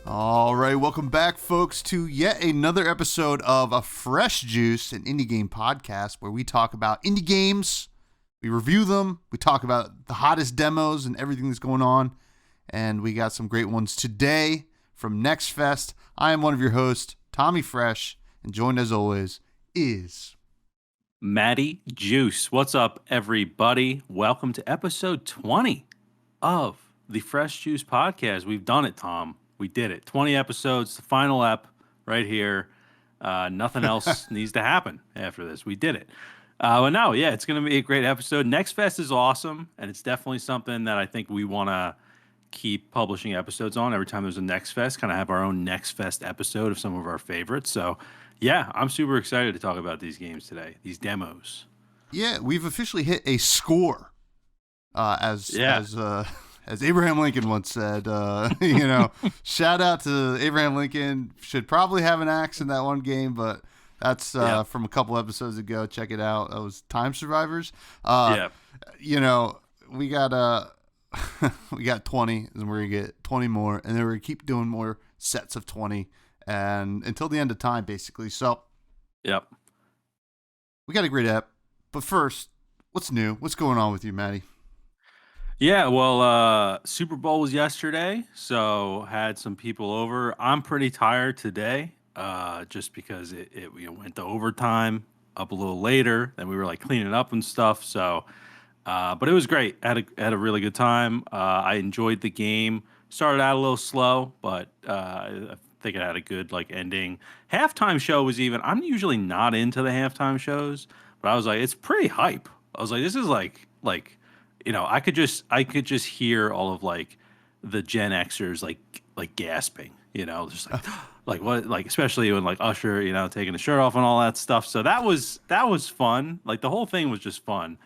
All right, welcome back, folks, to yet another episode of A Fresh Juice, an indie game podcast where we talk about indie games, we review them, we talk about the hottest demos and everything that's going on, and we got some great ones today from Next Fest. I am one of your hosts, Tommy Fresh, and joined as always is Maddie Juice. What's up, everybody? Welcome to episode 20 of the Fresh Juice podcast. We've done it, Tom. We did it. 20 episodes, the final ep right here. Nothing else needs to happen after this. We did it. But no, yeah, it's going to be a great episode. Next Fest is awesome, and it's definitely something that I think we want to keep publishing episodes on. Every time there's a Next Fest, kind of have our own Next Fest episode of some of our favorites. So, yeah, I'm super excited to talk about these games today, these demos. Yeah, we've officially hit a score. As Abraham Lincoln once said, shout out to Abraham Lincoln. Should probably have an axe in that one game, but that's from a couple episodes ago. Check it out. That was Time Survivors. We got we got 20, and we're gonna get 20 more, and then we're gonna keep doing more sets of 20, and until the end of time, basically. So, yep, we got a great app. But first, what's new? What's going on with you, Maddie? Yeah, well, Super Bowl was yesterday, so had some people over. I'm pretty tired today, just because it went to overtime, up a little later, then we were like cleaning up and stuff. So, but it was great. Had a really good time. I enjoyed the game. Started out a little slow, but I think it had a good ending. Halftime show was even. I'm usually not into the halftime shows, but I was like, it's pretty hype. I was like, this is like. I could just hear all of the Gen Xers like gasping, just like what, especially when Usher, taking the shirt off and all that stuff. So that was fun. Like the whole thing was just fun.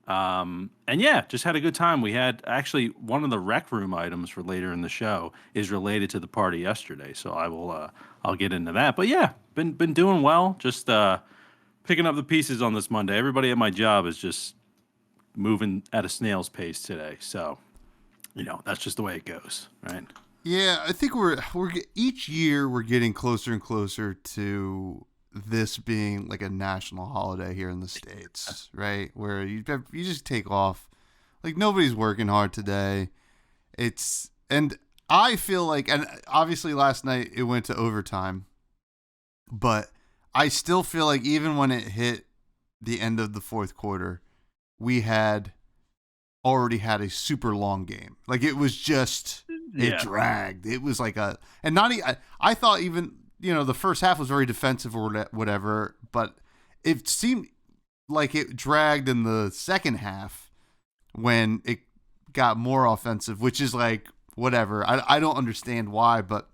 And yeah, just had a good time. We had actually one of the rec room items for later in the show is related to the party yesterday. So I'll get into that. But yeah, been doing well. Just picking up the pieces on this Monday. Everybody at my job is just moving at a snail's pace today, so that's just the way it goes, right? Yeah, I think we're each year we're getting closer and closer to this being like a national holiday here in the States, right? Where you just take off, like nobody's working hard today. And I feel like, and obviously last night it went to overtime, but I still feel like even when it hit the end of the fourth quarter, we had already had a super long game. Like it was just, it dragged. It was like I thought even, the first half was very defensive or whatever, but it seemed like it dragged in the second half when it got more offensive, which is like, whatever. I don't understand why, but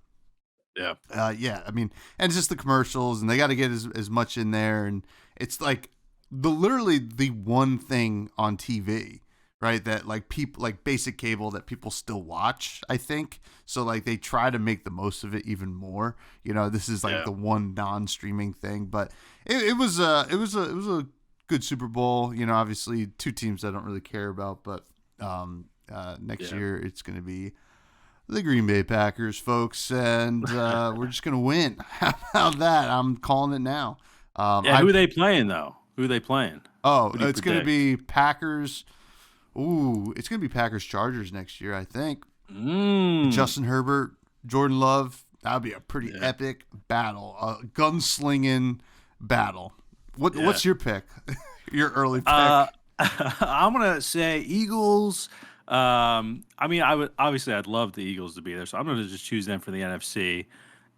yeah. I mean, and it's just the commercials and they got to get as much in there. And it's like, literally the one thing on TV, right, that people basic cable that people still watch, I think. So they try to make the most of it even more. This is the one non-streaming thing, but it was a good Super Bowl. Obviously two teams I don't really care about, but next year it's going to be the Green Bay Packers, folks, and we're just going to win. How about that? I'm calling it now. Who are they playing though? Who are they playing? Oh, it's going to be Packers. Ooh, it's going to be Packers-Chargers next year, I think. Justin Herbert, Jordan Love. That would be a pretty epic battle, a gunslinging battle. What's your pick? Your early pick? I'm going to say Eagles. I'd love the Eagles to be there, so I'm going to just choose them for the NFC.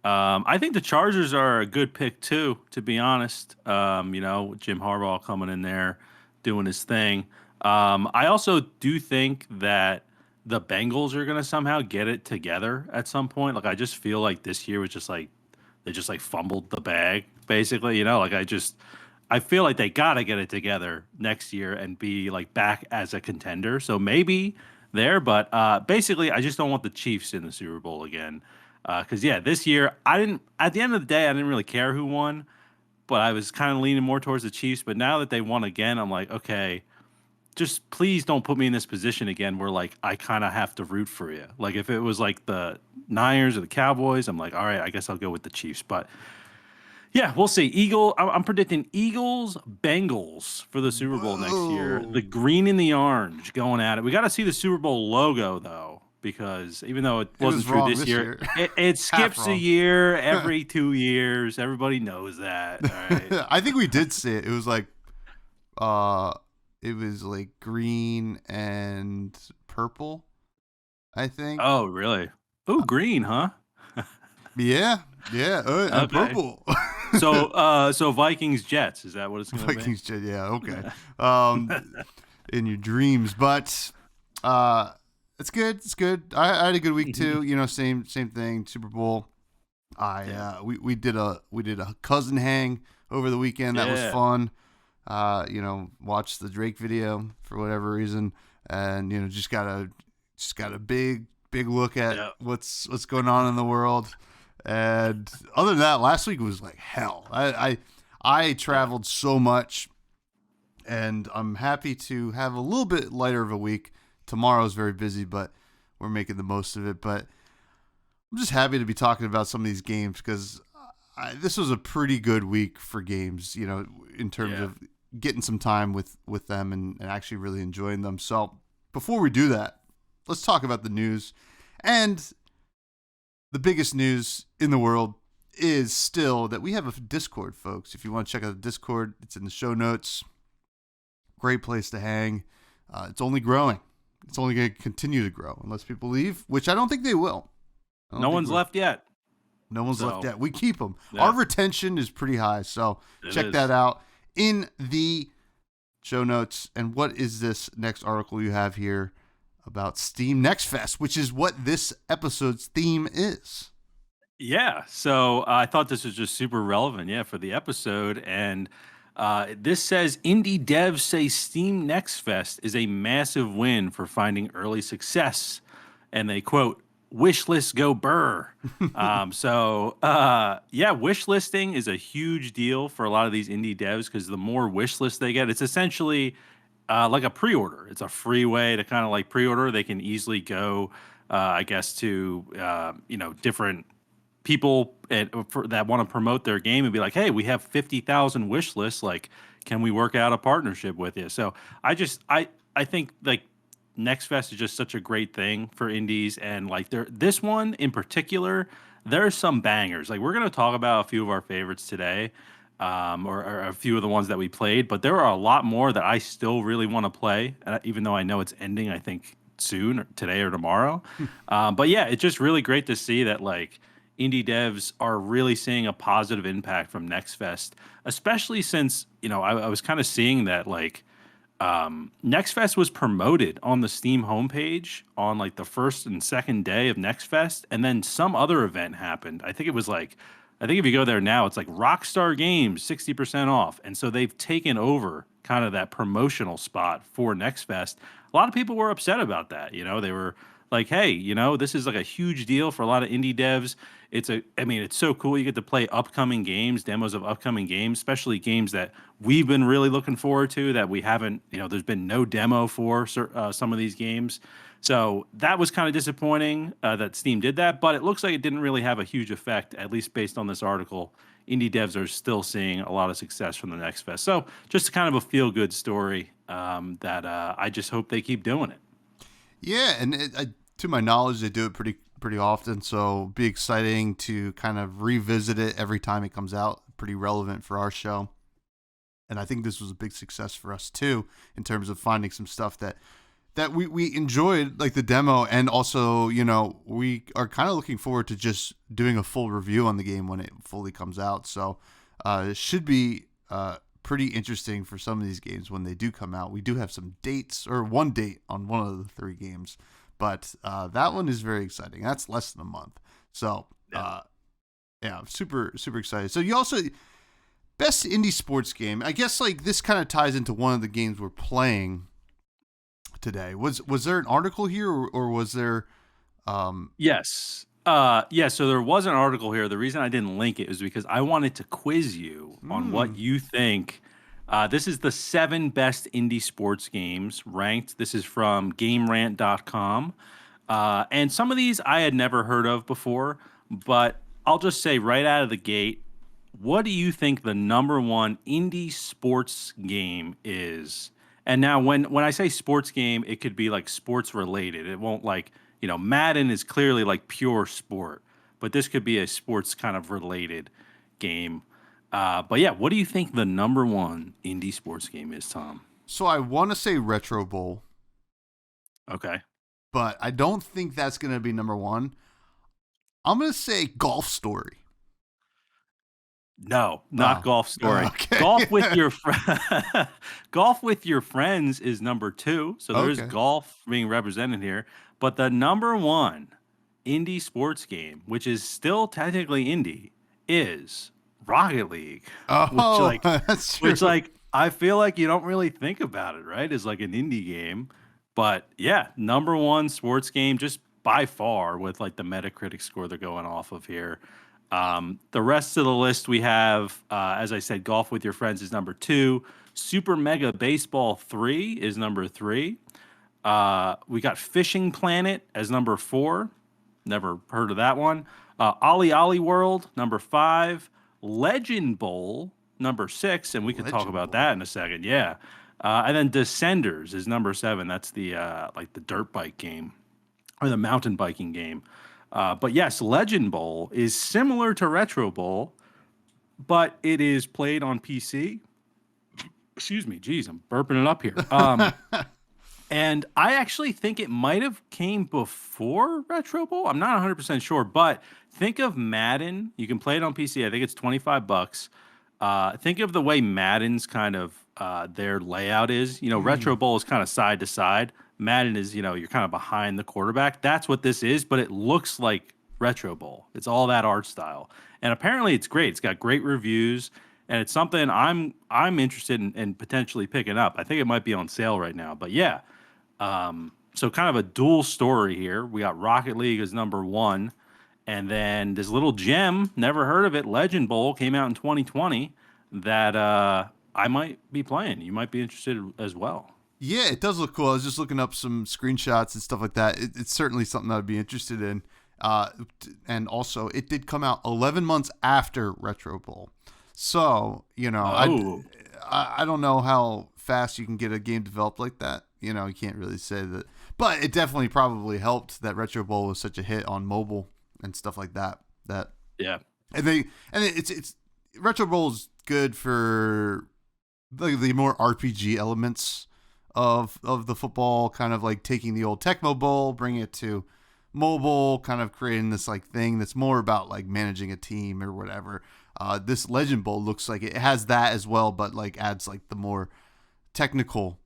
I think the Chargers are a good pick too, to be honest. Jim Harbaugh coming in there, doing his thing. I also do think that the Bengals are going to somehow get it together at some point. I just feel like this year was just they just fumbled the bag, basically. I feel like they got to get it together next year and be back as a contender. So maybe there, but basically I just don't want the Chiefs in the Super Bowl again. Because this year at the end of the day, I didn't really care who won, but I was kind of leaning more towards the Chiefs. But now that they won again, I'm like, okay, just please don't put me in this position again where like I kind of have to root for you. Like if it was like the Niners or the Cowboys, I'm like, all right, I guess I'll go with the Chiefs. But yeah, we'll see. I'm predicting Eagles, Bengals for the Super Bowl next year. The Whoa. green and the orange going at it. We got to see the Super Bowl logo though, because even though it It was wasn't true wrong this this year, year. it Half skips a wrong. year every 2 years. Everybody knows that. All right. I think we did see it. Uh it was like green and purple, I think. Oh, really? Oh, green, huh? Yeah, yeah, and Okay. purple. So Vikings Jets, is that what it's gonna be? Vikings, yeah, okay. Um, in your dreams, but uh, it's good. It's good. I had a good week too. You know, same thing. Super Bowl. Yeah. We did a cousin hang over the weekend. That was Yeah. fun. Watched the Drake video for whatever reason, and just got a big look at Yeah. what's going on in the world. And other than that, last week was like hell. I Yeah. traveled so much, and I'm happy to have a little bit lighter of a week. Tomorrow's very busy, but we're making the most of it. But I'm just happy to be talking about some of these games because this was a pretty good week for games, in terms Yeah. of getting some time with them and actually really enjoying them. So before we do that, let's talk about the news. And the biggest news in the world is still that we have a Discord, folks. If you want to check out the Discord, it's in the show notes. Great place to hang. It's only growing. It's only going to continue to grow unless people leave, which I don't think they will. I don't No think one's we're left yet. No one's left So yet. We keep them. Our yeah, retention is pretty high, so it check that is. out in the show notes. And what is this next article you have here about Steam Next Fest, which is what this episode's theme is? Yeah. So I thought this was just super relevant, yeah, for the episode. And this says indie devs say Steam Next Fest is a massive win for finding early success. And they quote, wish list go burr. Yeah, wish listing is a huge deal for a lot of these indie devs because the more wish lists they get, it's essentially like a pre-order. It's a free way to kind of like pre-order. They can easily go, I guess, to different people that want to promote their game and be like, "Hey, we have 50,000 wish lists. Like, can we work out a partnership with you?" So I think like Next Fest is just such a great thing for indies, and like this one in particular, there's some bangers. Like we're gonna talk about a few of our favorites today, or a few of the ones that we played, but there are a lot more that I still really want to play, even though I know it's ending. I think soon, or today or tomorrow. But yeah, it's just really great to see that like indie devs are really seeing a positive impact from Next Fest, especially since I was kind of seeing that like Next Fest was promoted on the Steam homepage on like the first and second day of Next Fest, and then some other event happened. I think if you go there now, it's like Rockstar Games 60% off, and so they've taken over kind of that promotional spot for Next Fest. A lot of people were upset about that. They were like, "Hey, this is like a huge deal for a lot of indie devs. I mean, it's so cool. You get to play upcoming games, demos of upcoming games, especially games that we've been really looking forward to that we haven't, there's been no demo for some of these games. So that was kind of disappointing that Steam did that, but it looks like it didn't really have a huge effect, at least based on this article. Indie devs are still seeing a lot of success from the Next Fest. So just kind of a feel good story that I just hope they keep doing it. Yeah, and to my knowledge, they do it pretty often. So be exciting to kind of revisit it every time it comes out. Pretty relevant for our show. And I think this was a big success for us too, in terms of finding some stuff that we enjoyed, like the demo, and also we are kind of looking forward to just doing a full review on the game when it fully comes out. So it should be pretty interesting for some of these games when they do come out. We do have some dates, or one date on one of the three games, but that one is very exciting. That's less than a month. So Yeah. yeah, I'm super excited. So you also best indie sports game. I guess like this kind of ties into one of the games we're playing today. Was there an article here, or was there? Um, Yes. Yeah, so there was an article here. The reason I didn't link it is because I wanted to quiz you on what hmm, you think This is the 7 best indie sports games ranked. This is from GameRant.com. And some of these I had never heard of before, but I'll just say right out of the gate, what do you think the number one indie sports game is? And now, when I say sports game, it could be like sports related. It won't like, Madden is clearly like pure sport, but this could be a sports kind of related game. But yeah, what do you think the number one indie sports game is, Tom? So I want to say Retro Bowl, Okay. but I don't think that's going to be number one. I'm going to say Golf Story. No, not Oh, golf story. okay. Golf with your golf with your friends is number two. So there's Okay. golf being represented here. But the number one indie sports game, which is still technically indie, is Rocket League. Which Oh, like that's true. which like I feel like you don't really think about it, right? As like an indie game. But yeah, number one sports game just by far with like the Metacritic score they're going off of here. The rest of the list we have, as I said, Golf with Your Friends is number two. Super Mega Baseball 3 is number three. We got Fishing Planet as number four. Never heard of that one. Ollie Ollie World, number five. Legend Bowl, number six. And we could talk Legend about Bowl. that in a second. Yeah. And then Descenders is number seven. That's the like the dirt bike game or the mountain biking game. But yes, Legend Bowl is similar to Retro Bowl, but it is played on PC. Excuse me, geez, I'm burping it up here. And I actually think it might have came before Retro Bowl. I'm not 100% sure, but think of Madden. You can play it on PC. I think it's $25. Think of the way Madden's kind of their layout is. Retro Mm. Bowl is kind of side to side. Madden is, you're kind of behind the quarterback. That's what this is, but it looks like Retro Bowl. It's all that art style, and apparently it's great. It's got great reviews, and it's something I'm interested in potentially picking up. I think it might be on sale right now, but yeah. So kind of a dual story here. We got Rocket League as number one, and then this little gem, never heard of it, Legend Bowl came out in 2020 that I might be playing. You might be interested as well. Yeah, it does look cool. I was just looking up some screenshots and stuff like that. It's certainly something I'd be interested in. And also, it did come out 11 months after Retro Bowl. So, Oh, I don't know how fast you can get a game developed like that. You can't really say that. But it definitely probably helped that Retro Bowl was such a hit on mobile and stuff like that. yeah. It's Retro Bowl is good for the more RPG elements of the football, kind of like taking the old Tecmo Bowl, bringing it to mobile, kind of creating this like thing that's more about like managing a team or whatever. This Legend Bowl looks like it has that as well, but like adds like the more technical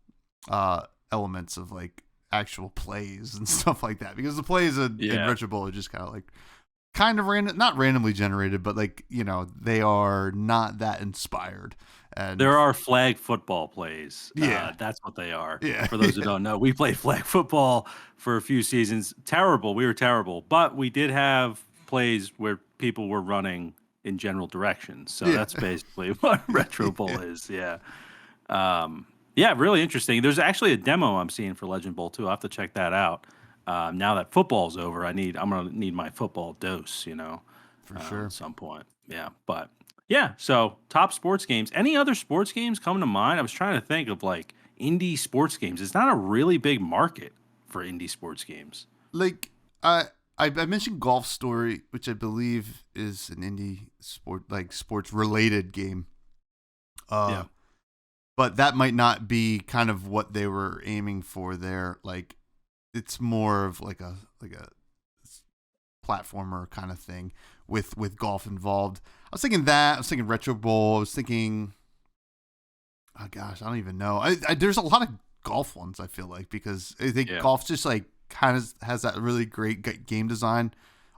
elements of like actual plays and stuff like that. Because the plays in Yeah. Retro Bowl are just kind of random, not randomly generated, but like they are not that inspired. And There are flag football plays. Yeah. That's what they are. Yeah. For those who don't know, we played flag football for a few seasons. Terrible. We were terrible, but we did have plays where people were running in general directions. So Yeah. that's basically what Retro Bowl is. Yeah. Yeah, really interesting. There's actually a demo I'm seeing for Legend Bowl too. I'll have to check that out. Now that football's over, I'm gonna need my football dose, for sure. at some point. Yeah, but yeah. So top sports games. Any other sports games come to mind? I was trying to think of like indie sports games. It's not a really big market for indie sports games. Like I mentioned Golf Story, which I believe is an indie sport, like sports related game. Yeah. But that might not be kind of what they were aiming for there. Like it's more of like a platformer kind of thing with golf involved. I was thinking that. I was thinking Retro Bowl. I was thinking, oh gosh, I don't even know. There's a lot of golf ones I feel like because I think Yeah. golf just like kind of has that really great game design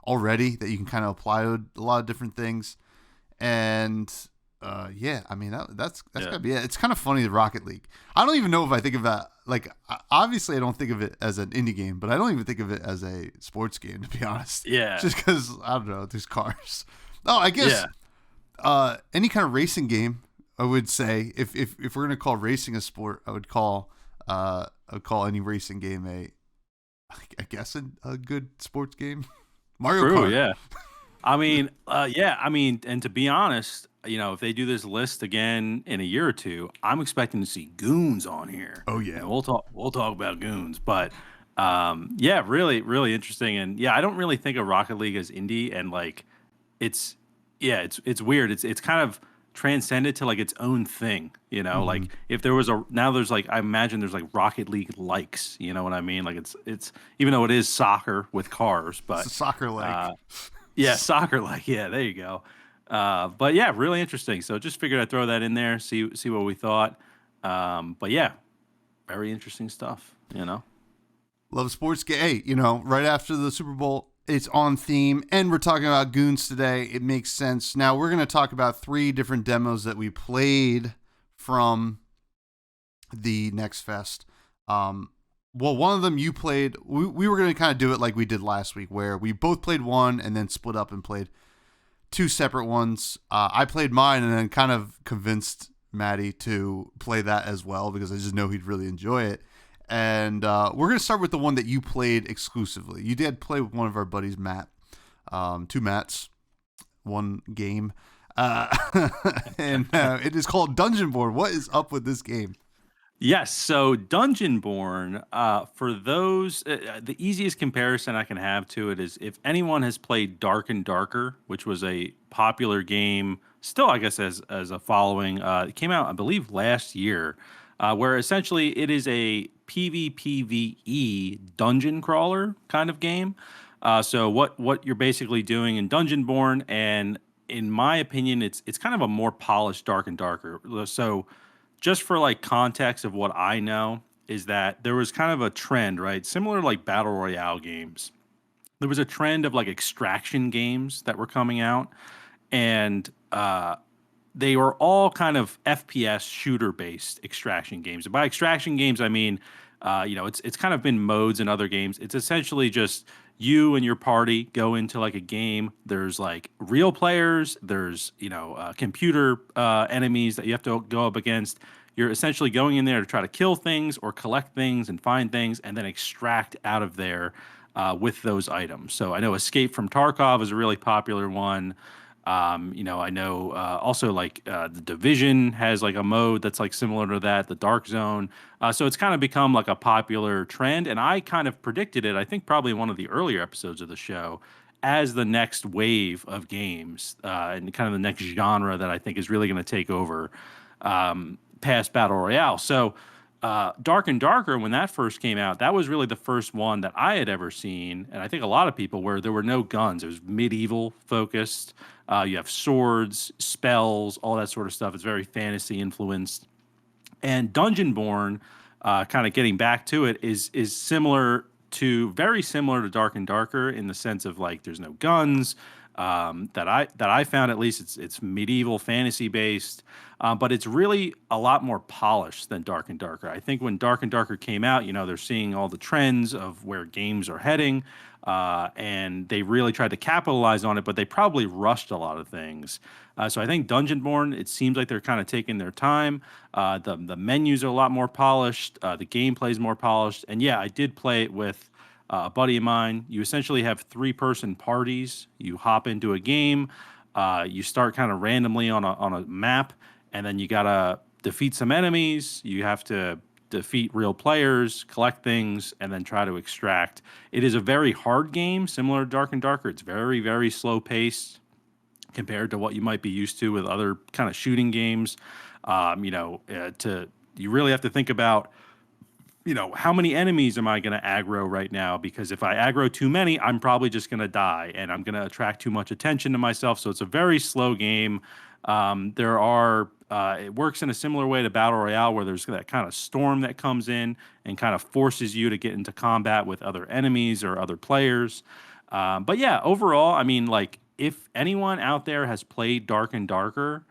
already that you can kind of apply to a lot of different things. And yeah, I mean that's Yeah. gotta be it. It's kind of funny, the Rocket League. I don't even know if I think of that like obviously I don't think of it as an indie game, but I don't even think of it as a sports game to be honest. Yeah. Just because I don't know, there's cars. Oh, I guess Yeah. any kind of racing game. I would say if we're gonna call racing a sport, I would call any racing game I guess a good sports game. Mario True, Kart. yeah. Yeah, and to be honest, if they do this list again in a year or two, I'm expecting to see goons on here, Oh and yeah. we'll talk about goons. But yeah, really, really interesting. And yeah, I don't really think of Rocket League as indie, and like it's yeah, it's weird. It's kind of transcended to like its own thing. Hmm. Like if there was a now there's like I imagine there's like Rocket League likes. You know what I mean? Like it's even though it is soccer with cars, It's a but soccer like. uh, yeah, soccer like. Yeah, there you go. But yeah, really interesting. So just figured I'd throw that in there, see what we thought. But yeah, very interesting stuff. Love sports game. Hey, right after the Super Bowl, it's on theme, and we're talking about goons today. It makes sense. Now we're going to talk about three different demos that we played from the Next Fest. Well, one of them you played. We were going to kind of do it like we did last week, where we both played one and then split up and played two separate ones. I played mine and then kind of convinced Maddie to play that as well because I just know he'd really enjoy it. And we're going to start with the one that you played exclusively. You did play with one of our buddies, Matt. Two Matts, one game. Uh, and it is called Dungeon Board. What is up with this game? Yes, so Dungeonborn, for those, the easiest comparison I can have to it is if anyone has played Dark and Darker, which was a popular game, still I guess as a following. It came out I believe last year, where essentially it is a PvPvE dungeon crawler kind of game. So what you're basically doing in Dungeonborn, and in my opinion, it's kind of a more polished Dark and Darker. So just for like context of what I know is that there was kind of a trend, right? Similar to like battle royale games. There was a trend of like extraction games that were coming out, and they were all kind of FPS shooter based extraction games. And by extraction games, I mean, it's kind of been modes in other games. It's essentially just you and your party go into like a game. There's like real players. There's computer enemies that you have to go up against. You're essentially going in there to try to kill things or collect things and find things and then extract out of there with those items. So I know Escape from Tarkov is a really popular one. I know also like the Division has like a mode that's like similar to that, the Dark Zone. So it's kind of become like a popular trend, and I kind of predicted it. I think probably in one of the earlier episodes of the show as the next wave of games and kind of the next genre that I think is really going to take over past Battle Royale. So Dark and Darker, when that first came out, that was really the first one that I had ever seen, and I think a lot of people where there were no guns. It was medieval focused. You have swords, spells, all that sort of stuff. It's very fantasy influenced. And Dungeonborn, kind of getting back to it, is very similar to Dark and Darker in the sense of like there's no guns. That I found, at least it's medieval fantasy based, but it's really a lot more polished than Dark and Darker. I think when Dark and Darker came out, they're seeing all the trends of where games are heading, and they really tried to capitalize on it, but they probably rushed a lot of things. So I think Dungeonborn, it seems like they're kind of taking their time. The menus are a lot more polished. The gameplay is more polished, and yeah, I did play it with a buddy of mine. You essentially have three-person parties. You hop into a game. You start kind of randomly on a map, and then you gotta defeat some enemies. You have to defeat real players, collect things, and then try to extract. It is a very hard game, similar to Dark and Darker. It's very, very slow paced compared to what you might be used to with other kind of shooting games. To you really have to think about how many enemies am I going to aggro right now? Because if I aggro too many, I'm probably just going to die and I'm going to attract too much attention to myself. So it's a very slow game. It works in a similar way to Battle Royale where there's that kind of storm that comes in and kind of forces you to get into combat with other enemies or other players. But yeah, overall, I mean, like, if anyone out there has played Dark and Darker,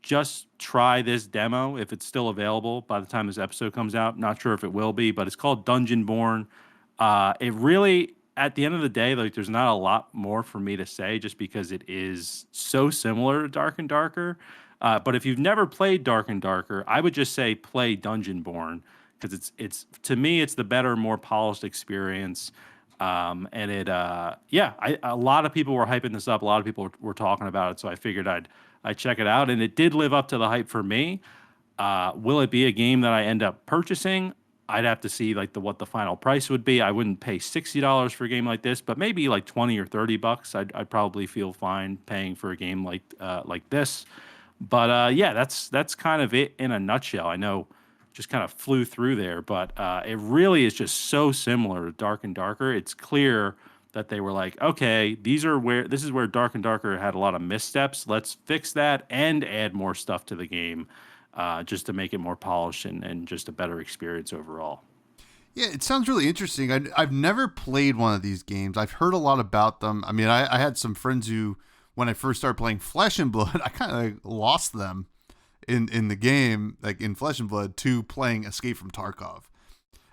just try this demo if it's still available by the time this episode comes out. Not sure if it will be, but it's called Dungeonborn. It really, at the end of the day, like there's not a lot more for me to say just because it is so similar to Dark and Darker. But if you've never played Dark and Darker, I would just say play Dungeonborn because it's to me it's the better, more polished experience. And a lot of people were hyping this up. A lot of people were talking about it, so I figured I'd check it out, and it did live up to the hype for me. Will it be a game that I end up purchasing? I'd have to see like what the final price would be. I wouldn't pay $60 for a game like this, but maybe like 20 or $30. I'd probably feel fine paying for a game like this. But yeah, that's kind of it in a nutshell. I know just kind of flew through there, but it really is just so similar to Dark and Darker. It's clear that they were like, okay, this is where Dark and Darker had a lot of missteps. Let's fix that and add more stuff to the game, just to make it more polished and just a better experience overall. Yeah, it sounds really interesting. I've never played one of these games. I've heard a lot about them. I mean, I had some friends who, when I first started playing Flesh and Blood, I kind of like lost them in the game, like in Flesh and Blood, to playing Escape from Tarkov.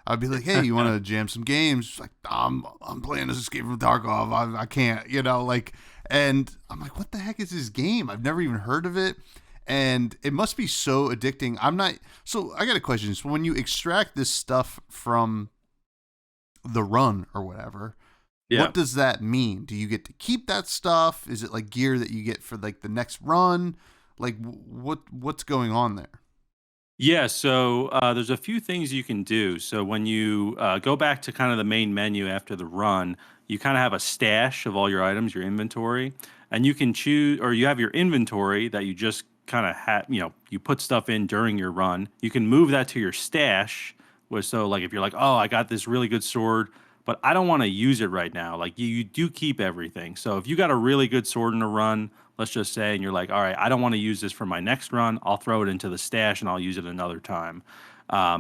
I'd be like, "Hey, you want to jam some games?" She's like, I'm playing this Escape from Tarkov. I can't, like. And I'm like, "What the heck is this game? I've never even heard of it." And it must be so addicting. I'm not. So I got a question. So when you extract this stuff from the run or whatever, Yeah. what does that mean? Do you get to keep that stuff? Is it like gear that you get for like the next run? Like what's going on there? Yeah, so there's a few things you can do. So when you go back to kind of the main menu after the run, you kind of have a stash of all your items, your inventory, and you can choose, or you have your inventory that you just kind of have, you put stuff in during your run. You can move that to your stash, where so like if you're like, oh, I got this really good sword, but I don't want to use it right now. Like you do keep everything. So if you got a really good sword in a run, let's just say, and you're like, all right, I don't want to use this for my next run. I'll throw it into the stash and I'll use it another time.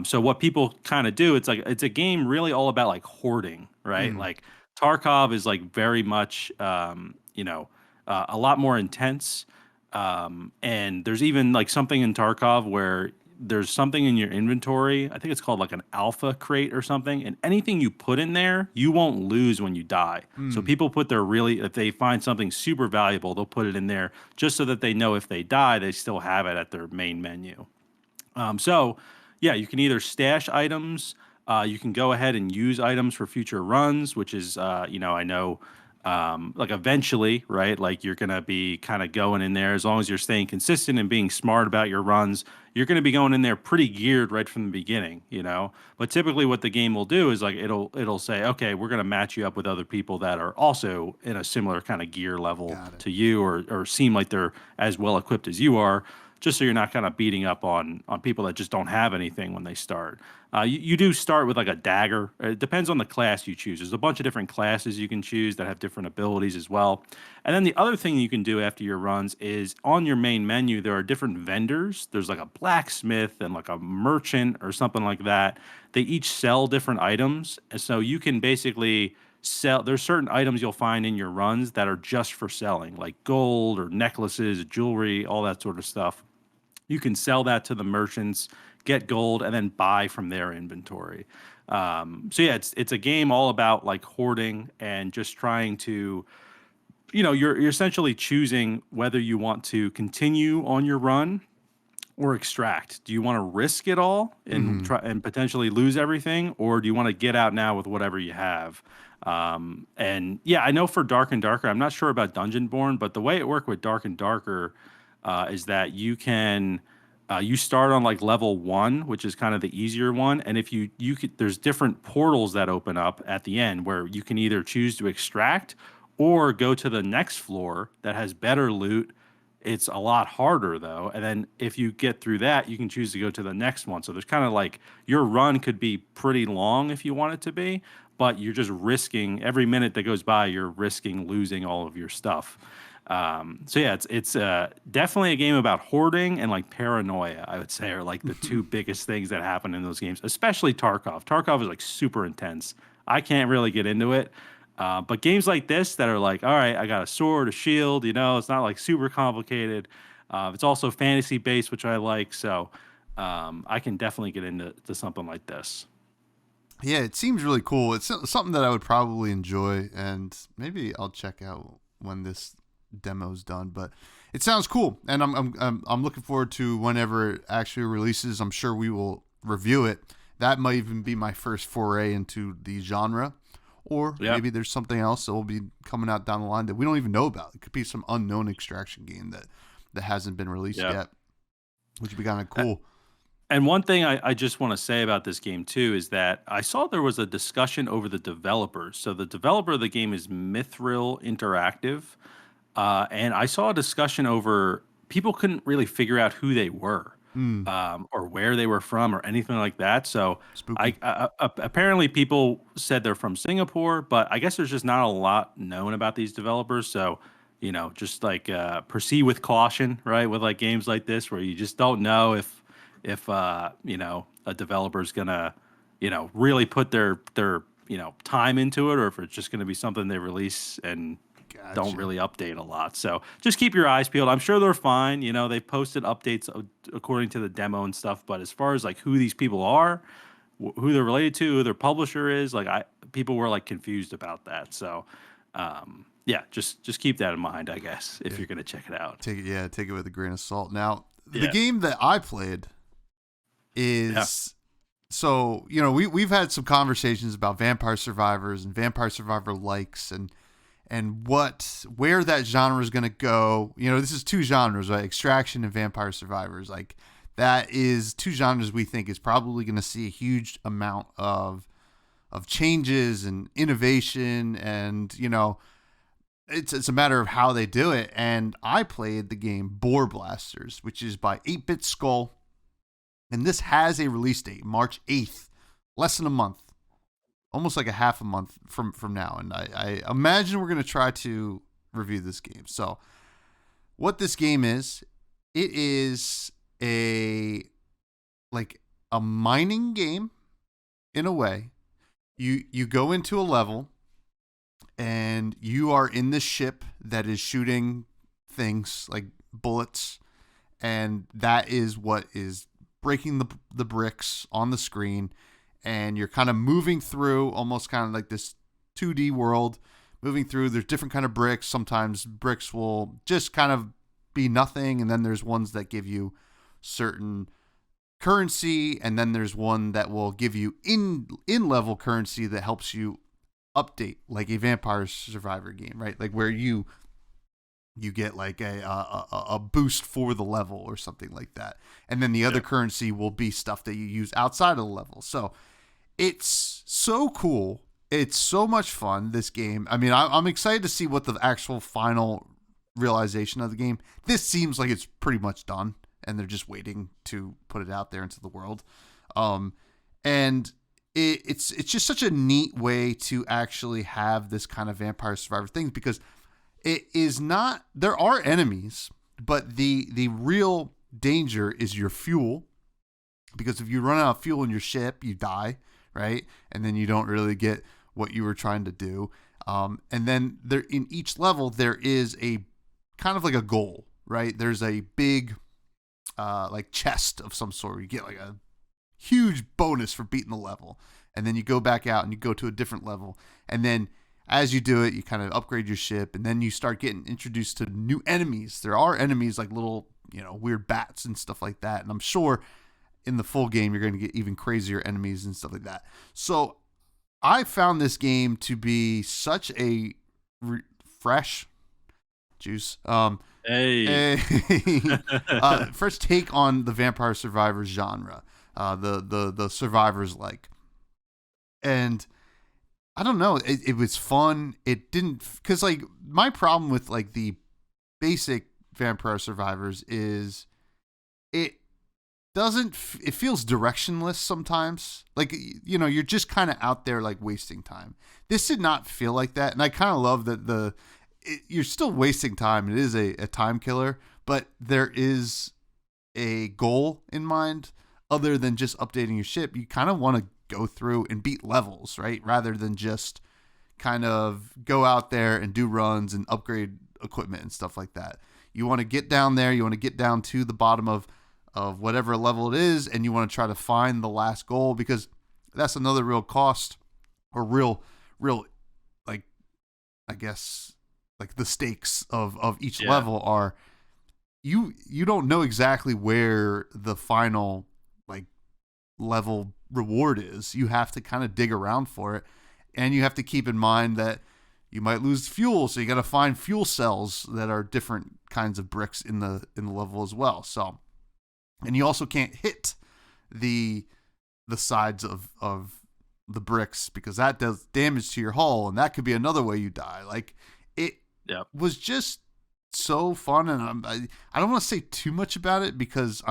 So what people kind of do, it's a game really all about like hoarding, right? Mm, Like Tarkov is like very much, a lot more intense. And there's even like something in Tarkov where there's something in your inventory. I think it's called like an alpha crate or something. And anything you put in there, you won't lose when you die. So mm, people put if they find something super valuable, they'll put it in there just so that they know if they die, they still have it at their main menu. So, yeah, you can either stash items, you can go ahead and use items for future runs, which is, I know, like eventually, right? Like you're gonna be kind of going in there as long as you're staying consistent and being smart about your runs. You're gonna be going in there pretty geared right from the beginning, you know. But typically, what the game will do is like it'll say, okay, we're gonna match you up with other people that are also in a similar kind of gear level got it. to you, or seem like they're as well equipped as you are, just so you're not kind of beating up on people that just don't have anything when they start. You do start with like a dagger. It depends on the class you choose. There's a bunch of different classes you can choose that have different abilities as well. And then the other thing you can do after your runs is on your main menu, there are different vendors. There's like a blacksmith and like a merchant or something like that. They each sell different items. And so you can basically there's certain items you'll find in your runs that are just for selling, like gold or necklaces, jewelry, all that sort of stuff. You can sell that to the merchants, get gold, and then buy from their inventory. So yeah, it's a game all about like hoarding and just trying to, you're essentially choosing whether you want to continue on your run or extract. Do you want to risk it all and Mm-hmm. try and potentially lose everything, or do you want to get out now with whatever you have? And yeah, I know for Dark and Darker, I'm not sure about Dungeonborn, but the way it worked with Dark and Darker is that you start on like level one, which is kind of the easier one, and if you could, there's different portals that open up at the end where you can either choose to extract or go to the next floor that has better loot. It's a lot harder though. And then if you get through that, you can choose to go to the next one. So there's kind of like your run could be pretty long if you want it to be, but you're just risking every minute that goes by, you're risking losing all of your stuff. So yeah, it's definitely a game about hoarding and like paranoia, I would say, are like the two biggest things that happen in those games, especially Tarkov. Tarkov is like super intense. I can't really get into it. But games like this that are like, all right, I got a sword, a shield, it's not like super complicated. It's also fantasy based, which I like. So I can definitely get into something like this. Yeah, it seems really cool. It's something that I would probably enjoy, and maybe I'll check out when this demo's done. But It sounds cool, and I'm looking forward to whenever it actually releases. I'm sure we will review it. That might even be my first foray into the genre, or Yep. maybe there's something else that will be coming out down the line that we don't even know about. It could be some unknown extraction game that hasn't been released Yep. yet, which would be kind of A- cool. And one thing I just want to say about this game too is that I saw there was a discussion over the developers. So the developer of the game is Mithril Interactive, and I saw a discussion over people couldn't really figure out who they were, Hmm. or where they were from, or anything like that. So Spooky. apparently people said they're from Singapore, but I guess there's just not a lot known about these developers. So just like proceed with caution, right? With like games like this, where you just don't know if a developer's gonna really put their time into it, or if it's just gonna be something they release and don't Gotcha. really update a lot. So just keep your eyes peeled. I'm sure they're fine. They've posted updates according to the demo and stuff. But as far as like who these people are, who they're related to, who their publisher is, like people were like confused about that. So yeah, just keep that in mind, I guess, if Yeah. you're gonna check it out. Take it with a grain of salt. Now, the Yeah, game that I played yeah, is so we've had some conversations about Vampire Survivors and Vampire Survivor likes and where that genre is going to go. This is two genres, right? Extraction and Vampire Survivors. Like that is two genres we think is probably going to see a huge amount of changes and innovation, and it's a matter of how they do it. And I played the game Boar Blasters, which is by 8-Bit Skull, and this has a release date, March 8th, less than a month, almost like a half a month from now. And I imagine we're going to try to review this game. So what this game is, it is like a mining game in a way. You go into a level and you are in this ship that is shooting things like bullets, and that is what is breaking the bricks on the screen, and you're kind of moving through almost kind of like this 2D world, moving through. There's different kind of bricks. Sometimes bricks will just kind of be nothing, and then there's ones that give you certain currency, and then there's one that will give you in level currency that helps you update, like a Vampire Survivor game, right? Like where you get like a boost for the level or something like that, and then the other yeah. currency will be stuff that you use outside of the level. So it's so cool. It's so much fun, this game. I mean, I'm excited to see what the actual final realization of the game. This seems like it's pretty much done, and they're just waiting to put it out there into the world. And it's just such a neat way to actually have this kind of Vampire Survivor thing, because it is not, there are enemies, but the real danger is your fuel, because if you run out of fuel in your ship, you die, right? And then you don't really get what you were trying to do. And then there, in each level, there is a kind of like a goal, right? There's a big like chest of some sort. You get like a huge bonus for beating the level, and then you go back out and you go to a different level, and then as you do it, you kind of upgrade your ship, and then you start getting introduced to new enemies. There are enemies like little, weird bats and stuff like that, and I'm sure in the full game you're going to get even crazier enemies and stuff like that. So I found this game to be such a fresh juice. Hey. A first take on the Vampire Survivors genre, the survivors like, and I don't know, it was fun. It didn't, because like my problem with like the basic Vampire Survivors is it doesn't, it feels directionless sometimes. Like, you're just kind of out there like wasting time. This did not feel like that, and I kind of love that you're still wasting time. It is a time killer, but there is a goal in mind other than just updating your ship. You kind of want to go through and beat levels, right? Rather than just kind of go out there and do runs and upgrade equipment and stuff like that. You want to get down there. You want to get down to the bottom of whatever level it is, and you want to try to find the last goal, because that's another real cost, or real, like, I guess, like the stakes of each Yeah. level are you don't know exactly where the final like level reward is. You have to kind of dig around for it, and you have to keep in mind that you might lose fuel, so you got to find fuel cells that are different kinds of bricks in the level as well. So, and you also can't hit the the sides of the bricks because that does damage to your hull, and that could be another way you die. Like it Yep. was just so fun, and I don't want to say too much about it because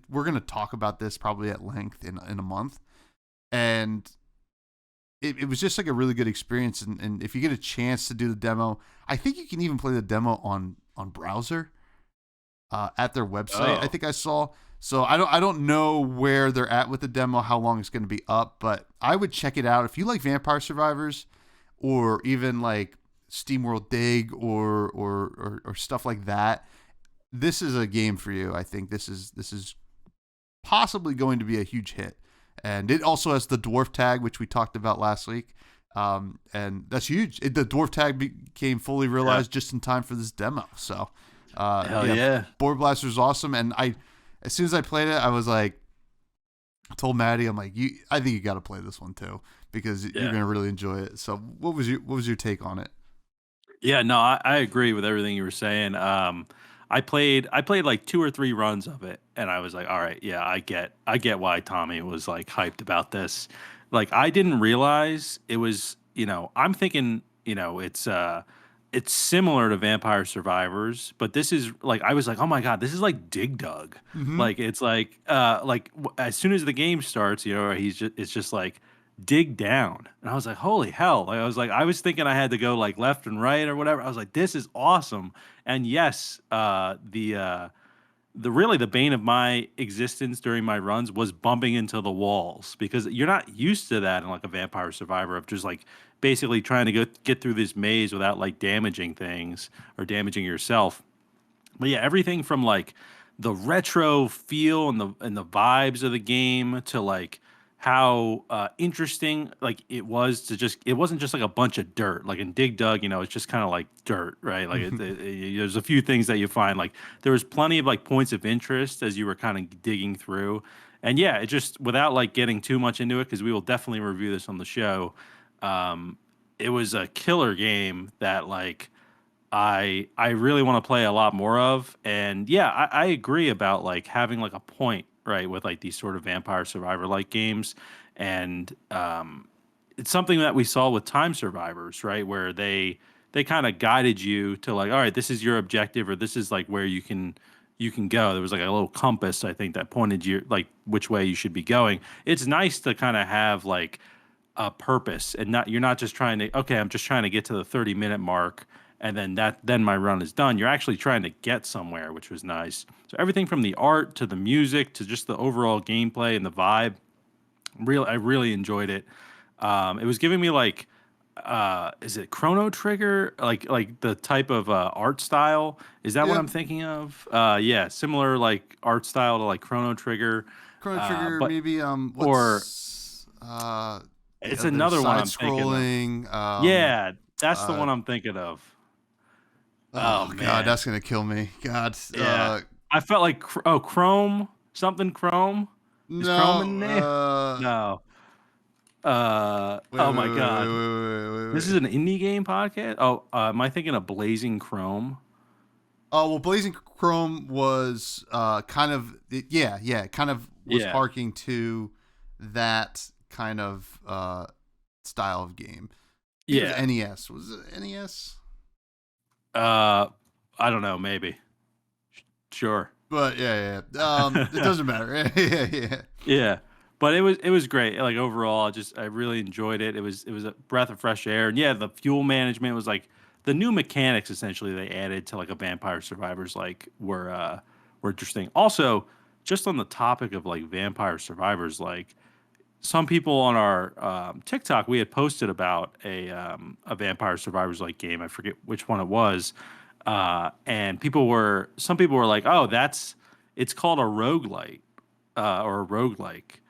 we're gonna talk about this probably at length in a month, and it was just like a really good experience. And if you get a chance to do the demo, I think you can even play the demo on browser at their website. I Oh. think I saw. So I don't know where they're at with the demo, how long it's going to be up, but I would check it out if you like Vampire Survivors, or even like SteamWorld Dig or stuff like that. This is a game for you. I think this is possibly going to be a huge hit, and it also has the dwarf tag, which we talked about last week. And that's huge. The dwarf tag became fully Yeah. realized just in time for this demo. So, Hell yeah, yeah. Board Blaster is awesome. And as soon as I played it, I was like, I told Maddie, I'm like, I think you got to play this one too because you're Yeah. gonna really enjoy it. So, what was your take on it? Yeah, no, I agree with everything you were saying. I played like two or three runs of it, and I was like, all right, yeah, I get why Tommy was like hyped about this. Like I didn't realize it was, I'm thinking, it's similar to Vampire Survivors, but this is like I was like, oh my god, this is like Dig Dug. Mm-hmm. Like it's like as soon as the game starts, it's just like dig down. And I was like, holy hell. Like, I was thinking I had to go like left and right or whatever. I was like, this is awesome. And yes, the really the bane of my existence during my runs was bumping into the walls because you're not used to that in like a Vampire Survivor of just like basically trying to get through this maze without like damaging things or damaging yourself. But yeah, everything from like the retro feel and the vibes of the game to like how interesting like it was to just it wasn't just like a bunch of dirt like in Dig Dug, it's just kind of like dirt, right? Like there's a few things that you find like there was plenty of like points of interest as you were kind of digging through, and yeah, it just without like getting too much into it because we will definitely review this on the show. Um, it was a killer game that like I really want to play a lot more of. And yeah, I agree about like having like a point, right, with like these sort of vampire survivor like games. And it's something that we saw with Time Survivors, right, where they kind of guided you to like, all right, this is your objective, or this is like where you can go. There was like a little compass, I think, that pointed you like which way you should be going. It's nice to kind of have like a purpose and not you're not just trying to okay, I'm just trying to get to the 30-minute mark and then my run is done. You're actually trying to get somewhere, which was nice. So everything from the art to the music to just the overall gameplay and the vibe, I really enjoyed it. It was giving me like is it Chrono Trigger? Like the type of art style? Is that what Yeah, I'm thinking of? Yeah, similar like art style to like Chrono Trigger. Chrono Trigger, But maybe or what's the it's other another one side I'm thinking of. scrolling Yeah, that's the uh one I'm thinking of. Oh oh god, man. that's gonna kill me. God, Yeah. I felt like Chrome, something Chrome. Is Chrome no, in there? No. wait, Oh wait, my wait, wait, god. wait, wait, This wait, is wait. an indie game podcast? Oh, am I thinking of Blazing Chrome? Oh well, Blazing Chrome was kind of yeah, kind of was Yeah. harking to that kind of style of game. I think it was Yeah. NES. Was it NES? Uh I don't know, maybe. Sure. But it doesn't matter. Yeah, yeah. Yeah. But it was great. Like overall, I really enjoyed it. It was a breath of fresh air. And yeah, the fuel management was like the new mechanics essentially they added to like a Vampire Survivors like were interesting. Also, just on the topic of like Vampire Survivors, like some people on our TikTok, we had posted about a Vampire Survivors like game. I forget which one it was, and some people were like, "Oh, it's called a roguelite or a roguelike,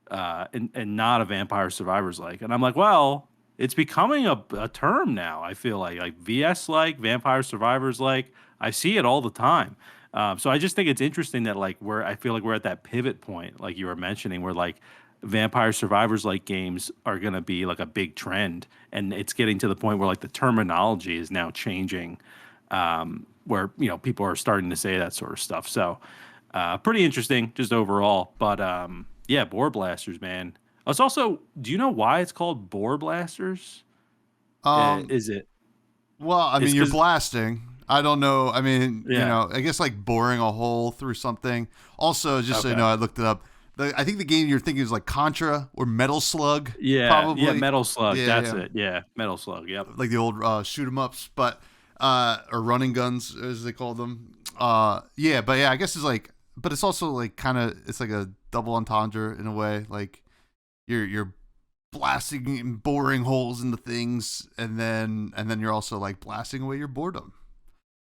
and not a Vampire Survivors like." And I'm like, "Well, it's becoming a term now. I feel like VS like Vampire Survivors like I see it all the time." So I just think it's interesting that like I feel like we're at that pivot point, like you were mentioning, where like Vampire Survivors like games are going to be like a big trend, and it's getting to the point where like the terminology is now changing, where people are starting to say that sort of stuff. So pretty interesting, just overall. But yeah, Boar Blasters, man. It's also, do you know why it's called Boar Blasters? Um, Is it? well, I It's mean, you're because blasting. I don't know. I mean, yeah. I guess like boring a hole through something. Also, just so you Okay. know, I looked it up. I think the game you're thinking is like Contra or Metal Slug, Yeah, yeah, probably. Metal Slug. Yeah, That's yeah, it. Yeah, Metal Slug. Yep. like the old shoot 'em ups, but or running guns as they call them. Yeah, but yeah, I guess it's like, but it's also like kind of it's like a double entendre in a way. Like you're blasting and boring holes into things, and then you're also like blasting away your boredom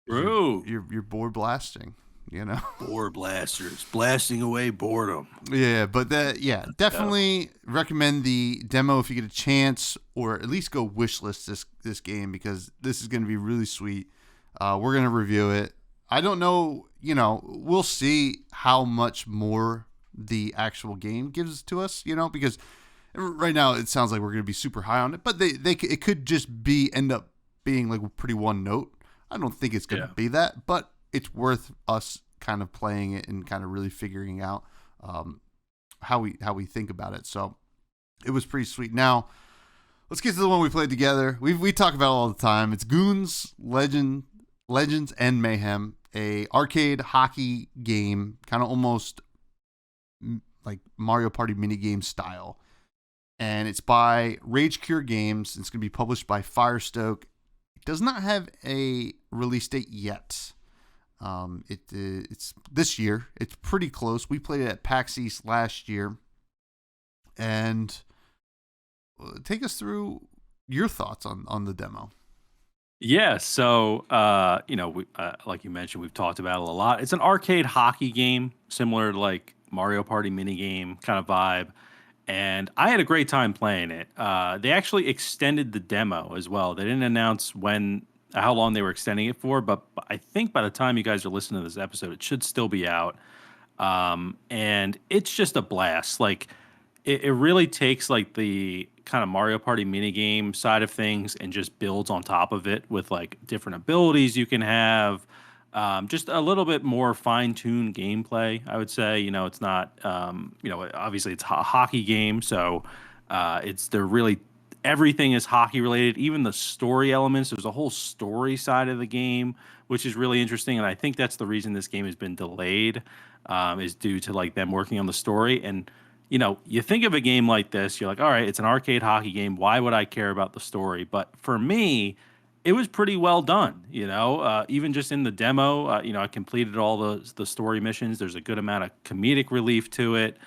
because you're True. you're you're bored blasting. You know. Boar Blasters, blasting away boredom. Yeah, but yeah, Yeah. definitely recommend the demo if you get a chance, or at least go wishlist this game because this is going to be really sweet. We're going to review it. I don't know, we'll see how much more the actual game gives to us, because right now it sounds like we're going to be super high on it, but it could just end up being like pretty one note. I don't think it's going to Yeah. be that, but it's worth us kind of playing it and kind of really figuring out um, how we think about it. So it was pretty sweet. Now let's get to the one we played together. We talk about it all the time. It's Goons Legends and Mayhem, a arcade hockey game, kind of almost like Mario Party minigame style. And it's by Rage Cure Games. It's going to be published by Firestoke. It does not have a release date yet. It's this year. It's pretty close. We played it at PAX East last year. And take us through your thoughts on the demo. Yeah, so like you mentioned, we've talked about it a lot. It's an arcade hockey game, similar to like Mario Party minigame kind of vibe. And I had a great time playing it. They actually extended the demo as well. They didn't announce how long they were extending it for, but I think by the time you guys are listening to this episode, it should still be out. And it's just a blast. Like it really takes like the kind of Mario Party minigame side of things and just builds on top of it with like different abilities you can have. Just a little bit more fine-tuned gameplay, I would say. It's not, obviously it's a hockey game, so they're really everything is hockey related. Even the story elements, there's a whole story side of the game, which is really interesting, and I think that's the reason this game has been delayed, is due to like them working on the story. And you think of a game like this, you're like, all right, it's an arcade hockey game. Why would I care about the story? But for me, it was pretty well done. Even just in the demo, I completed all the story missions. There's a good amount of comedic relief to it.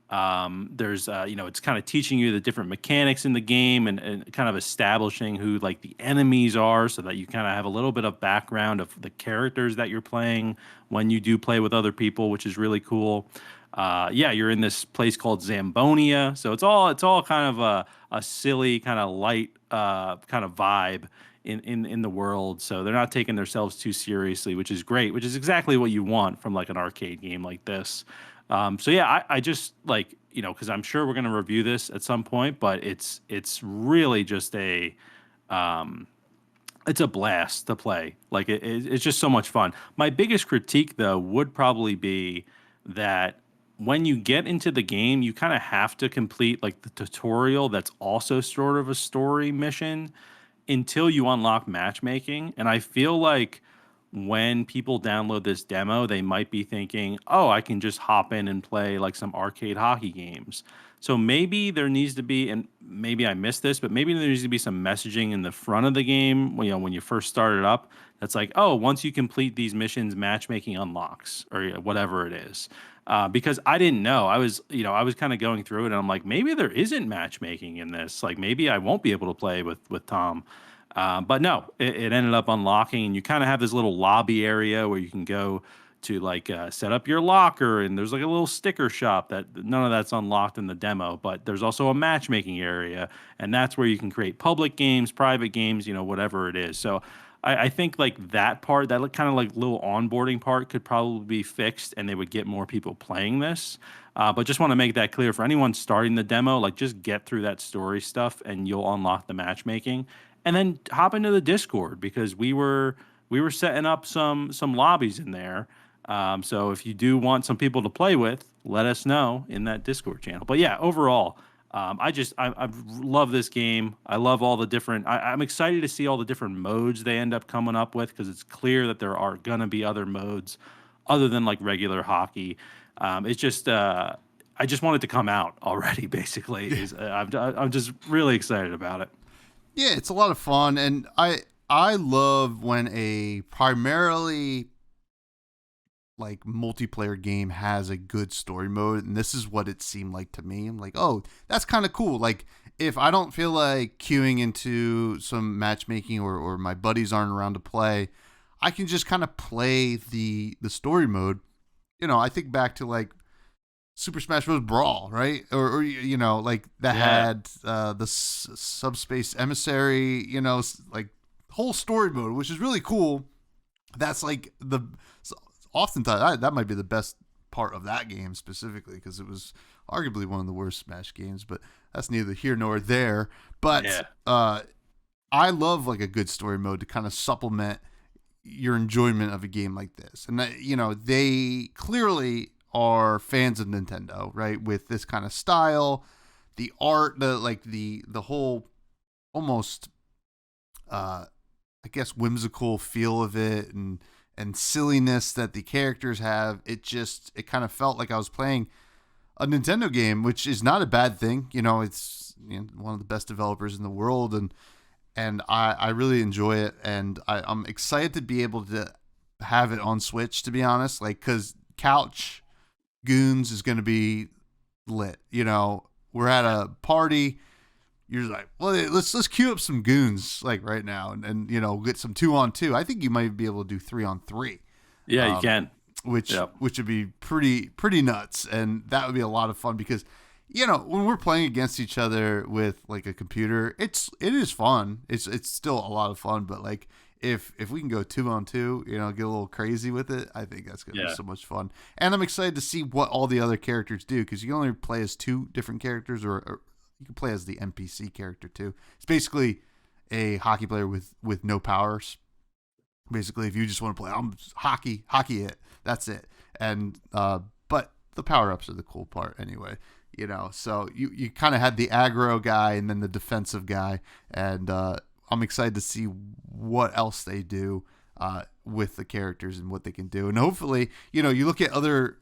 There's it's kind of teaching you the different mechanics in the game and kind of establishing who like the enemies are, so that you kind of have a little bit of background of the characters that you're playing when you do play with other people, which is really cool. Yeah, you're in this place called Zambonia, so it's all kind of a silly kind of light kind of vibe in the world. So they're not taking themselves too seriously, which is great, which is exactly what you want from like an arcade game like this. So yeah, I just like because I'm sure we're gonna review this at some point, but it's really just um, it's a blast to play. Like it's just so much fun. My biggest critique though would probably be that when you get into the game, you kind of have to complete like the tutorial that's also sort of a story mission until you unlock matchmaking. And I feel like when people download this demo, they might be thinking, oh, I can just hop in and play like some arcade hockey games. So maybe there needs to be, and maybe I missed this, but maybe there needs to be some messaging in the front of the game, when you first start it up, that's like, oh, once you complete these missions, matchmaking unlocks, or whatever it is. Because I didn't know. I was kind of going through it, and I'm like, maybe there isn't matchmaking in this. Like, maybe I won't be able to play with Tom. But no, it ended up unlocking, and you kind of have this little lobby area where you can go to like set up your locker, and there's like a little sticker shop that none of that's unlocked in the demo. But there's also a matchmaking area, and that's where you can create public games, private games, whatever it is. So I think like that part, that kind of like little onboarding part, could probably be fixed, and they would get more people playing this. But just want to make that clear for anyone starting the demo, like just get through that story stuff, and you'll unlock the matchmaking, and then hop into the Discord because we were setting up some lobbies in there. So if you do want some people to play with, let us know in that Discord channel. But yeah, overall, I love this game. I love all the different. I'm excited to see all the different modes they end up coming up with because it's clear that there are gonna be other modes other than like regular hockey. It's just I just want it to come out already. Basically, is I'm just really excited about it. Yeah, it's a lot of fun, and I love when a primarily like multiplayer game has a good story mode, and this is what it seemed like to me. I'm like, oh, that's kind of cool. Like, if I don't feel like queuing into some matchmaking, or my buddies aren't around to play, I can just kind of play the story mode. I think back to like Super Smash Bros. Brawl, right? Or like that Yeah, had the subspace emissary, like whole story mode, which is really cool. That's like oftentimes that might be the best part of that game specifically because it was arguably one of the worst Smash games, but that's neither here nor there. But yeah, I love like a good story mode to kind of supplement your enjoyment of a game like this. And they clearly are fans of Nintendo, right? With this kind of style, the art, the whole almost I guess whimsical feel of it, and silliness that the characters have. It kind of felt like I was playing a Nintendo game, which is not a bad thing. It's one of the best developers in the world, and I really enjoy it, and I'm excited to be able to have it on Switch. To be honest, like because Couch Goons is going to be lit. We're at a party. You're like, well, let's queue up some goons like right now, and get some 2-on-2. I think you might be able to do 3-on-3, yeah. You um, can. which Yep. which would be pretty nuts, and that would be a lot of fun because when we're playing against each other with like a computer, it is fun. It's still a lot of fun, but like if we can go 2-on-2, get a little crazy with it, I think that's gonna be Yeah. so much fun. And I'm excited to see what all the other characters do because you can only play as two different characters, or you can play as the NPC character too. It's basically a hockey player with no powers. Basically, if you just want to play, I'm hockey it. That's it. And but the power ups are the cool part anyway. So you kind of had the aggro guy and then the defensive guy, and I'm excited to see what else they do with the characters and what they can do. And hopefully, you look at other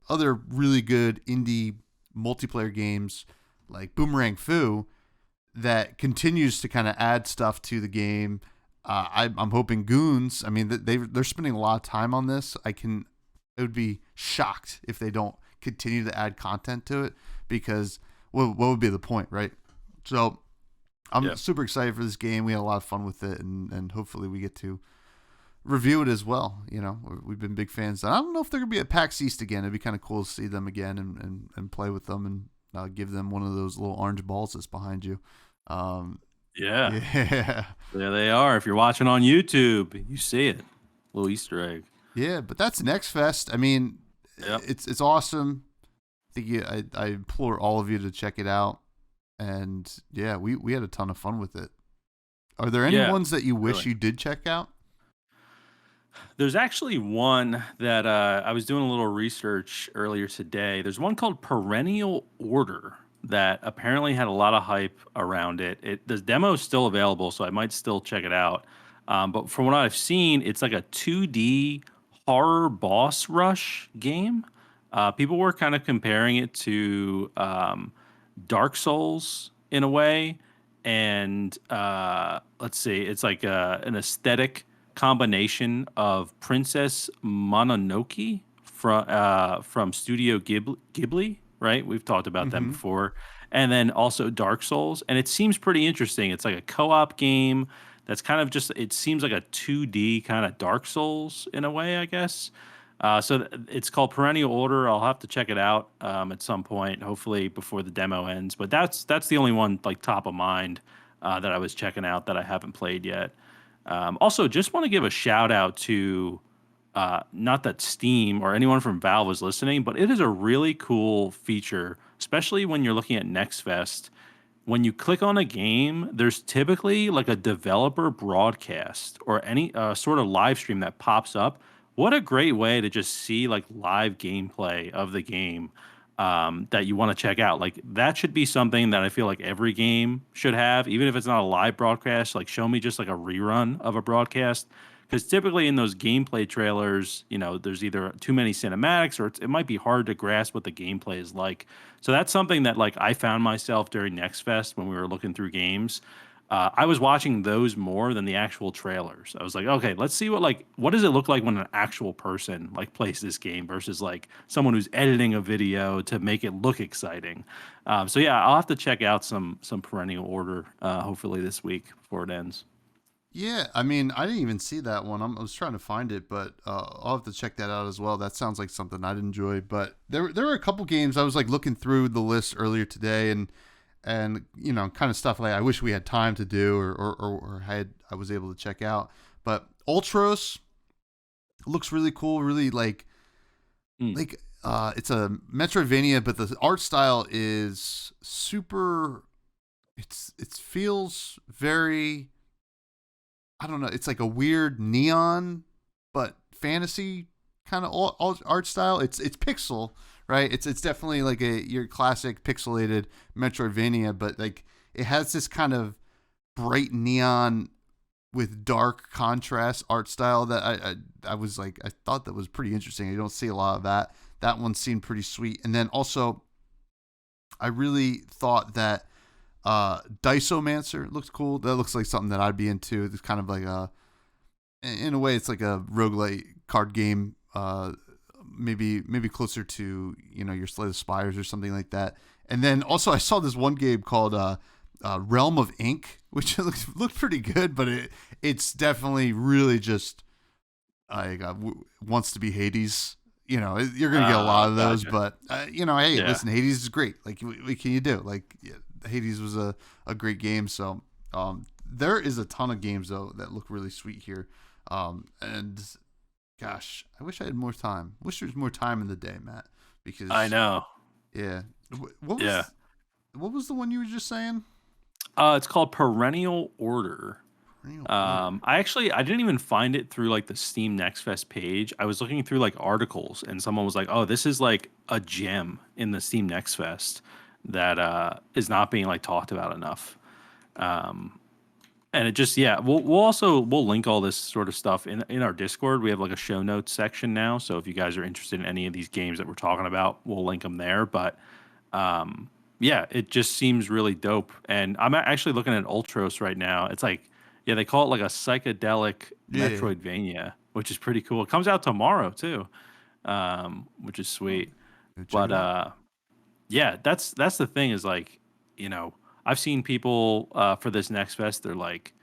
really good indie multiplayer games like Boomerang Fu that continues to kind of add stuff to the game. I'm hoping Goons. I mean, they're spending a lot of time on this. I would be shocked if they don't continue to add content to it because what would be the point, right? So I'm Yeah. super excited for this game. We had a lot of fun with it, and hopefully we get to review it as well. We've been big fans. I don't know if they're gonna be at PAX East again. It'd be kind of cool to see them again and play with them and give them one of those little orange balls that's behind you. Um, Yeah. yeah, There they are. If you're watching on YouTube, you see it. Little Easter egg. yeah, but that's Next Fest. I mean, Yep. it's awesome. I implore all of you to check it out. And yeah, we had a ton of fun with it. Are there any Yeah. ones that you wish Really. you did check out? There's actually one that I was doing a little research earlier today. There's one called Perennial Order that apparently had a lot of hype around it. The demo is still available, so I might still check it out. But from what I've seen, it's like a 2D horror boss rush game. People were kind of comparing it to Dark Souls in a way, and let's see, it's like an aesthetic combination of Princess Mononoke from Studio Ghibli, right? We've talked about them Mm-hmm. before, and then also Dark Souls, and it seems pretty interesting. It's like a co-op game that's kind of just it seems like a 2D kind of Dark Souls in a way, I guess. It's called Perennial Order. I'll have to check it out at some point, hopefully before the demo ends. But that's the only one like top of mind that I was checking out that I haven't played yet. Also, just want to give a shout out to not that Steam or anyone from Valve is listening, but it is a really cool feature, especially when you're looking at Next Fest. When you click on a game, there's typically like a developer broadcast or any sort of live stream that pops up. What a great way to just see like live gameplay of the game that you want to check out. Like that should be something that I feel like every game should have, even if it's not a live broadcast. Like show me just like a rerun of a broadcast. Because typically in those gameplay trailers, there's either too many cinematics or it might be hard to grasp what the gameplay is like. So that's something that like I found myself during Next Fest when we were looking through games. I was watching those more than the actual trailers. I was like, okay, let's see what does it look like when an actual person like plays this game versus like someone who's editing a video to make it look exciting. So yeah, I'll have to check out some Perennial Order hopefully this week before it ends. Yeah, I mean, I didn't even see that one. I was trying to find it, but I'll have to check that out as well. That sounds like something I'd enjoy. But there were a couple games I was like looking through the list earlier today, and kind of stuff like I wish we had time to do or I was able to check out. But Ultros looks really cool, really Mm. like it's a Metroidvania, but the art style is super. It feels very, I don't know. It's like a weird neon, but fantasy kind of art style. It's pixel, right? It's definitely like your classic pixelated Metroidvania, but like it has this kind of bright neon with dark contrast art style that I was like, I thought that was pretty interesting. You don't see a lot of that. That one seemed pretty sweet. And then also I really thought that Diceomancer looks cool. That looks like something that I'd be into. It's kind of like in a way, it's like a roguelite card game. Maybe closer to your Slay the Spires or something like that. And then also I saw this one game called Realm of Ink, which looked pretty good, but it's definitely really just like wants to be Hades. You're gonna get a lot of those, Gotcha. but hey, Yeah. listen, Hades is great. Like, what can you do? Like, yeah, Hades was a great game. So, there is a ton of games though that look really sweet here. And gosh, I wish I had more time. Wish there was more time in the day, Matt. I Because know. yeah, what Yeah. was the one you were just saying? It's called Perennial Order. Real order. I didn't even find it through like the Steam Next Fest page. I was looking through like articles and someone was like, "Oh, this is like a gem in the Steam Next Fest that is not being like talked about enough." Um and it just yeah, we'll link all this sort of stuff in our Discord. We have like a show notes section now, so if you guys are interested in any of these games that we're talking about, we'll link them there, but yeah, it just seems really dope. And I'm actually looking at Ultros right now. It's like, yeah, they call it like a psychedelic Yeah. Metroidvania, which is pretty cool. It comes out tomorrow too, which is Oh, sweet. go check But it out. yeah, that's the thing is like, you know, I've seen people for this next fest. They're like,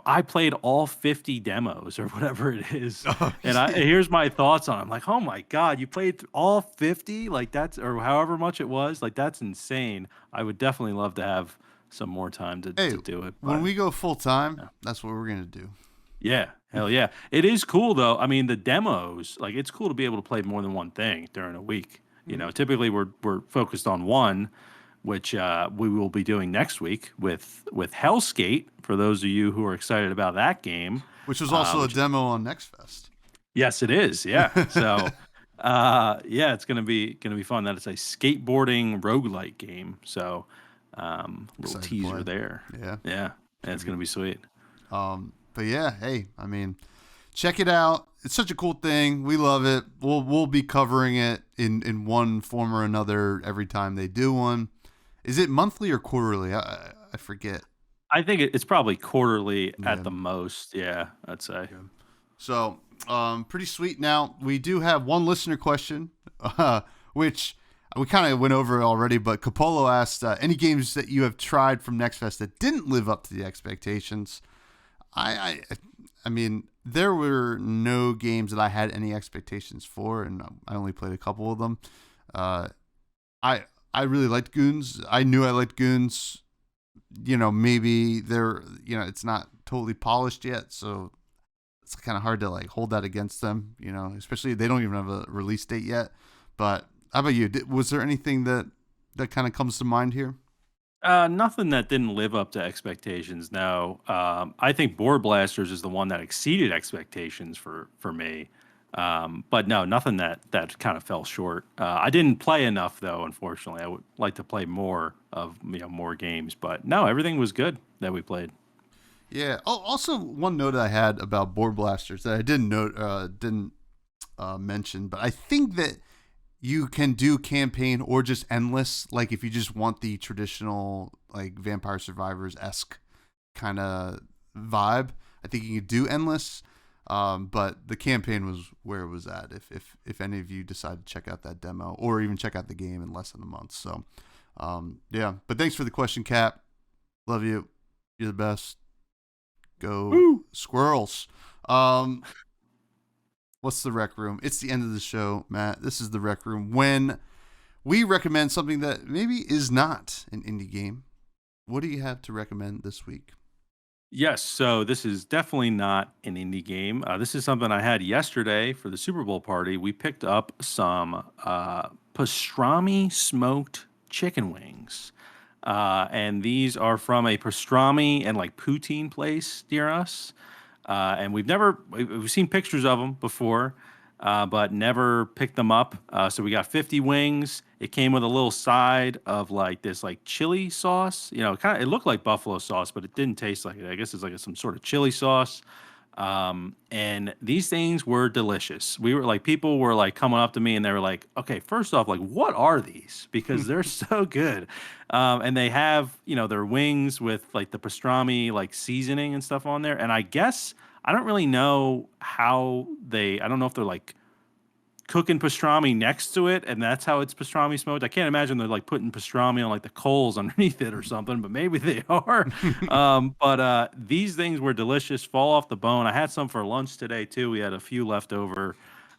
I played all 50 demos or whatever it is, Oh, and yeah. here's my thoughts on. It. I'm like, oh my god, you played all 50? Like that's or however much it was. Like that's insane. I would definitely love to have some more time to Hey, do it, when but we go full time, yeah. that's what we're gonna do. Yeah, hell yeah. It is cool though. I mean, the demos, like it's cool to be able to play more than one thing during a week. Mhm. Typically we're focused on one, which we will be doing next week with Hellskate for those of you who are excited about that game. Which was also a Which demo on Next Fest. yes, it is. Yeah. So yeah, it's gonna be fun. That is a skateboarding roguelike game. So little Excited to teaser play. there. Yeah, Yeah. it's Yeah, gonna it's be. gonna be sweet. But yeah, hey, I mean, check it out. It's such a cool thing. We love it. We'll be covering it in one form or another every time they do one. Is it monthly or quarterly? I forget. I think it's probably quarterly at Yeah. the most. Yeah, I'd say. Okay. So, pretty sweet. Now we do have one listener question, which we kind of went over already. But Capolo asked, any games that you have tried from Next Fest that didn't live up to the expectations? I mean, there were no games that I had any expectations for, and I only played a couple of them. Uh, I really liked Goons. I knew I liked Goons. Maybe it's not totally polished yet, so it's kind of hard to like hold that against them, especially they don't even have a release date yet. But how about you? Was there anything that kind of comes to mind here? Nothing that didn't live up to expectations. No, I think Board Blasters is the one that exceeded expectations for me. But no, nothing that kind of fell short. I didn't play enough though. Unfortunately, I would like to play more of more games. But no, everything was good that we played. Yeah. Oh, also one note I had about Board Blasters that I didn't mention, but I think that you can do campaign or just endless. Like if you just want the traditional like Vampire Survivors esque kind of vibe, I think you could do endless. But the campaign was where it was at. If any of you decide to check out that demo or even check out the game in less than a month, so yeah. But thanks for the question, Cap. Love you. You're the best. Go Woo! Squirrels. What's the rec room? It's the end of the show, Matt. This is the rec room when we recommend something that maybe is not an indie game. What do you have to recommend this week? Yes, so this is definitely not an indie game. This is something I had yesterday for the Super Bowl party. We picked up some pastrami smoked chicken wings. And these are from a pastrami and like poutine place near us. And we've seen pictures of them before, but never picked them up. So we got 50 wings. It came with a little side of like this like chili sauce. It looked like buffalo sauce, but it didn't taste like it. I guess it's like some sort of chili sauce. And these things were delicious. We were like, people were like coming up to me and they were like, okay, first off, like, what are these? Because they're so good. And they have, their wings with like the pastrami, like seasoning and stuff on there. And I guess I don't really know I don't know if they're like cooking pastrami next to it, and that's how it's pastrami smoked. I can't imagine they're like putting pastrami on like the coals underneath it or something, but maybe they are. But these things were delicious, fall off the bone. I had some for lunch today too. We had a few left over.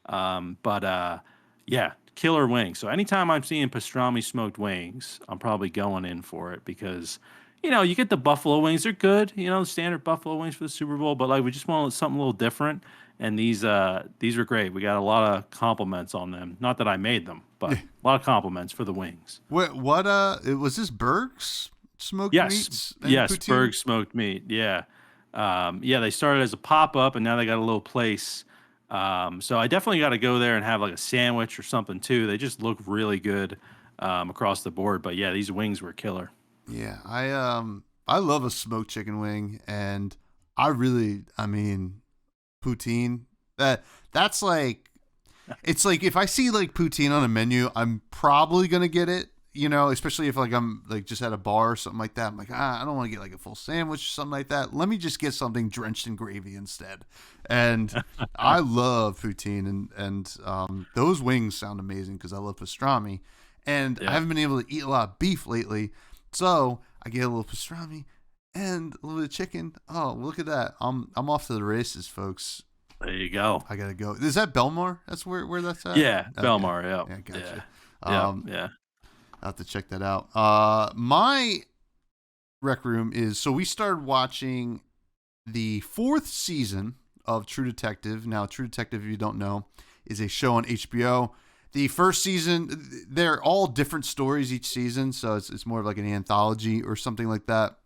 But yeah, killer wings. So anytime I'm seeing pastrami smoked wings, I'm probably going in for it because you get the buffalo wings. They're good, the standard buffalo wings for the Super Bowl, but like we just want something a little different. And these are great. We got a lot of compliments on them. Not that I made them, but a lot of compliments for the wings. What it was this Berg's smoked Yes, meats and yes, poutine? Berg smoked meat. Yeah, yeah. They started as a pop up, and now they got a little place. So I definitely got to go there and have like a sandwich or something too. They just look really good across the board. But yeah, these wings were killer. Yeah, I love a smoked chicken wing, and I mean poutine. That's like it's like if I see like poutine on a menu, I'm probably gonna get it. Especially if like I'm like just at a bar or something like that. I'm like, I don't want to get like a full sandwich or something like that. Let me just get something drenched in gravy instead. And I love poutine, and those wings sound amazing because I love pastrami, and I Yeah. haven't been able to eat a lot of beef lately, so I get a little pastrami and a little bit of chicken. Oh, look at that! I'm off to the races, folks. There you go. I gotta go. Is that Belmar? That's where that's at. Yeah, Okay. Belmar. Yeah, Yeah, yeah, gotcha. yeah, Um, yeah. I'll have to check that out. My rec room is so we started watching the fourth season of True Detective. Now, True Detective, if you don't know, is a show on HBO. The first season, they're all different stories each season, so it's more of like an anthology or something like that.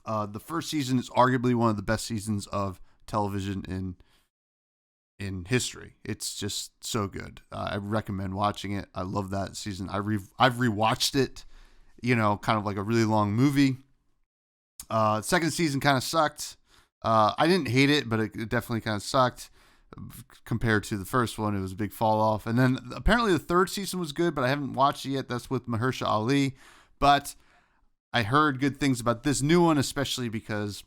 The first season is arguably one of the best seasons of television in history. It's just so good. I recommend watching it. I love that season. I've rewatched it, kind of like a really long movie. Second season kind of sucked. I didn't hate it, but it definitely kind of sucked compared to the first one. It was a big fall off. And then apparently the third season was good, but I haven't watched it yet. That's with Mahershala Ali. But I heard good things about this new one, especially because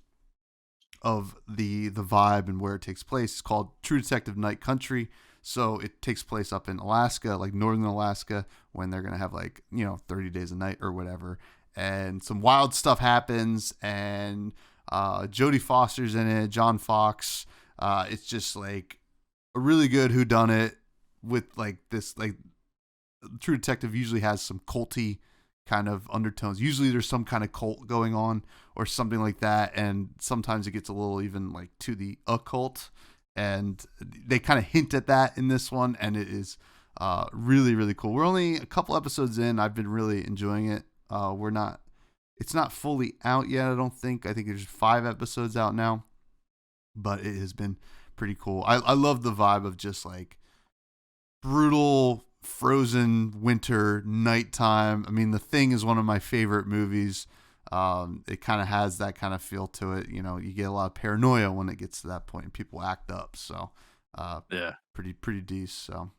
of the vibe and where it takes place. It's called True Detective Night Country. So it takes place up in Alaska, like northern Alaska, when they're going to have 30 days a night or whatever. And some wild stuff happens, and Jodie Foster's in it, John Fox. It's just like a really good whodunit with like this, like True Detective usually has some culty kind of undertones. Usually there's some kind of cult going on or something like that, and sometimes it gets a little even like to the occult, and they kind of hint at that in this one, and it is really, really cool. We're only a couple episodes in. I've been really enjoying it. It's not fully out yet, I don't think. I think there's 5 episodes out now, but it has been pretty cool. I love the vibe of just like brutal frozen winter nighttime. I mean, The Thing is one of my favorite movies. It kind of has that kind of feel to it. You know, you get a lot of paranoia when it gets to that point and people act up. So, Yeah. pretty decent. So,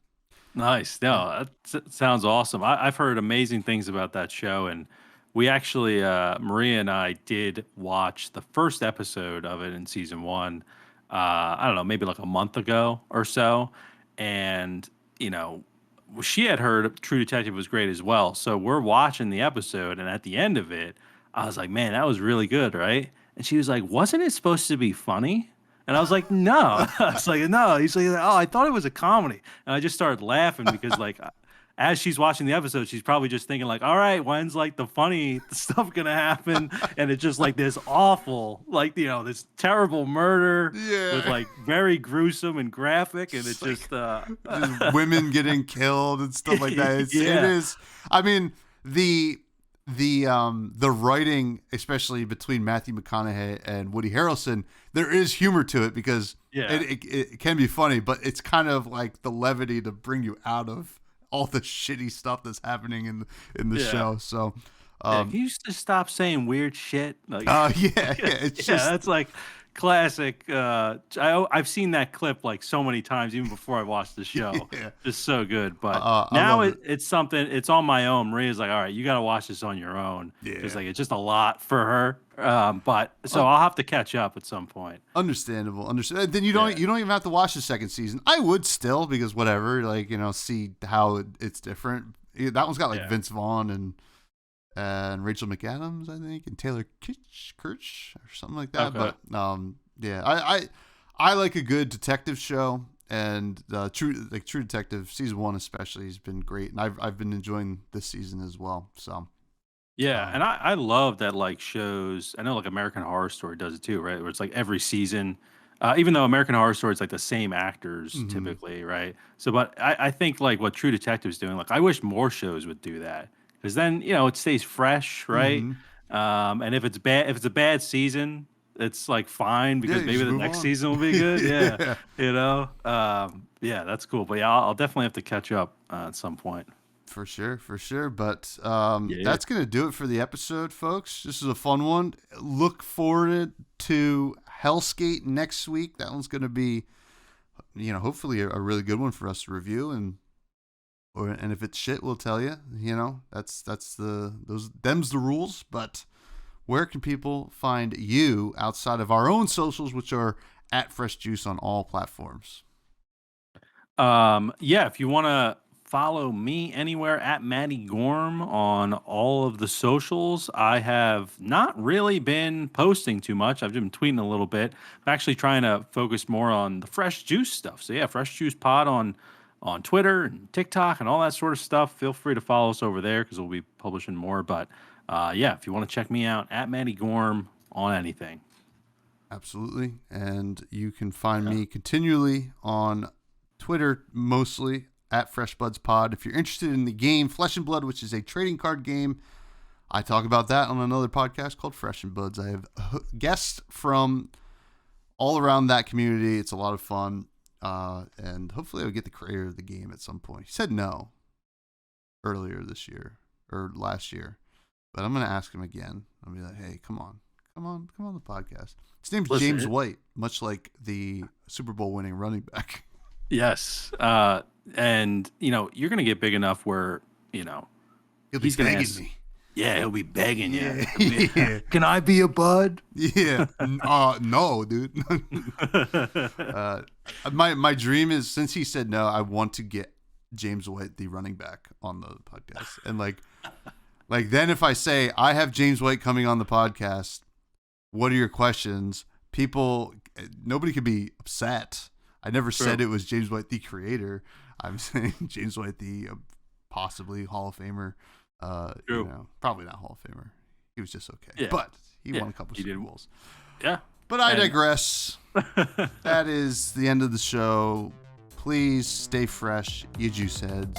Nice. No, that sounds awesome. I've heard amazing things about that show, and we actually, Maria and I did watch the first episode of it in season one. I don't know, maybe like a month ago or so, and you know, she had heard True Detective was great as well. So we're watching the episode, and at the end of it, I was like, "Man, that was really good, right?" And she was like, "Wasn't it supposed to be funny?" And I was like, "No." I was like, "No." He's like, "Oh, I thought it was a comedy." And I just started laughing because, like, as she's watching the episode, she's probably just thinking, like, "All right, when's like the funny stuff gonna happen?" And it's just like this awful, like, this terrible murder with yeah. like very gruesome and graphic, and it It's like just just women getting killed and stuff like that. It yeah, is. I mean, the writing, especially between Matthew McConaughey and Woody Harrelson, there is humor to it because yeah, it can be funny, but it's kind of like the levity to bring you out of all the shitty stuff that's happening in the yeah. show. So, Yeah, um, can you just stop saying weird shit? Like, yeah, yeah, it's yeah, just that's like classic. I've seen that clip like so many times, even before I watched the show. yeah. Just so good. But I now love it. it's something. It's on my own. Maria's like, all right, you got to watch this on your own because Yeah. like it's just a lot for her. But so Uh, I'll have to catch up at some point. Understandable. Understand. Then you Yeah, don't even have to watch the second season. I would still because whatever, like see how it's different. That one's got like yeah. Vince Vaughn and Rachel McAdams, I think, and Taylor Kirch or something like that. Okay. But yeah, I like a good detective show, and True Detective season 1 especially has been great, and I've been enjoying this season as well. So Yeah, um, and I love that like shows. I know like American Horror Story does it too, right? Where it's like every season, even though American Horror Story is like the same actors mhm. typically, right? So, but I think like what True Detective's doing, like I wish more shows would do that because then it stays fresh, right? Mhm. And if it's a bad season, it's like fine Yeah, because you maybe just the move next on. season will be good. Yeah, Yeah. yeah, that's cool. But yeah, I'll definitely have to catch up at some point. For sure, for sure. But Yeah, yeah. that's going to do it for the episode, folks. This is a fun one. Look forward to Hellskate next week. That one's going to be, hopefully a really good one for us to review. And if it's shit, we'll tell you. That's them's the rules. But where can people find you outside of our own socials, which are at Fresh Juice on all platforms? Yeah, if you want to follow me anywhere at Matty Gorm on all of the socials, I have not really been posting too much. I've been tweeting a little bit. I'm actually trying to focus more on the Fresh Juice stuff. So yeah, Fresh Juice Pod on Twitter and TikTok and all that sort of stuff. Feel free to follow us over there because we'll be publishing more. But yeah, if you want to check me out at Matty Gorm on anything. Absolutely. And you can find Yeah. me continually on Twitter, mostly at FreshBudsPod. If you're interested in the game Flesh and Blood, which is a trading card game, I talk about that on another podcast called Fresh and Buds. I have guests from all around that community. It's a lot of fun. And hopefully I'll get the creator of the game at some point. He said no earlier this year or last year, but I'm going to ask him again. I'll be like, hey, come on the podcast. His name's Listen, James White, much like the Super Bowl winning running back. yes. And you're gonna get big enough where He'll be he's gonna begging ask. me. Yeah, he'll be begging you. Yeah, yeah, Can I be a bud? yeah. No, dude. uh, my dream is, since he said no, I want to get James White, the running back, on the podcast, and like then if I say I have James White coming on the podcast, what are your questions? Nobody could be upset. I never said True. it was James White, the creator. I'm saying James White, the possibly Hall of Famer. True. Probably not Hall of Famer. He was just okay. Yeah. But he Yeah, won a couple he Super did. Bowls. Yeah. But I digress. That is the end of the show. Please stay fresh, you juice heads.